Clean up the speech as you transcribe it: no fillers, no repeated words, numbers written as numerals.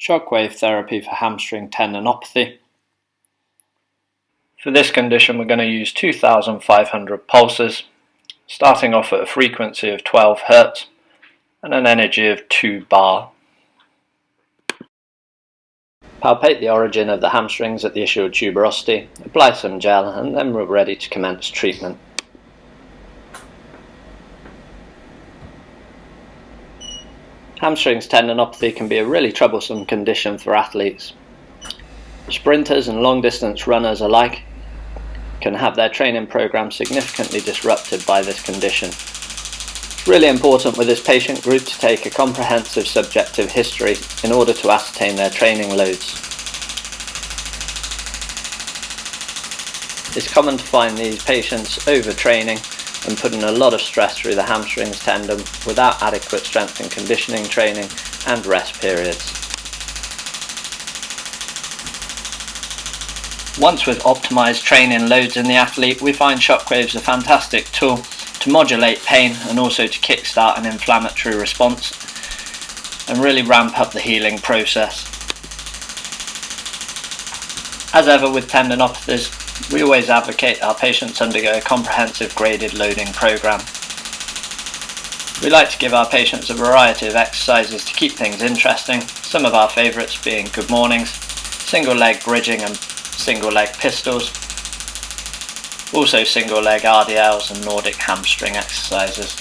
Shockwave therapy for hamstring tendinopathy. For this condition we're going to use 2,500 pulses, starting off at a frequency of 12 Hz and an energy of 2 bar. Palpate the origin of the hamstrings at the ischial tuberosity, apply some gel, and then we're ready to commence treatment. Hamstring tendinopathy can be a really troublesome condition for athletes. Sprinters and long-distance runners alike can have their training program significantly disrupted by this condition. It's really important with this patient group to take a comprehensive subjective history in order to ascertain their training loads. It's common to find these patients overtraining and putting a lot of stress through the hamstrings tendon without adequate strength and conditioning training and rest periods. Once we've optimized training loads in the athlete, we find Shockwave's a fantastic tool to modulate pain and also to kickstart an inflammatory response and really ramp up the healing process. As ever with tendinopathies, we always advocate our patients undergo a comprehensive graded loading program. We like to give our patients a variety of exercises to keep things interesting, some of our favourites being good mornings, single leg bridging and single leg pistols, also single leg RDLs and Nordic hamstring exercises.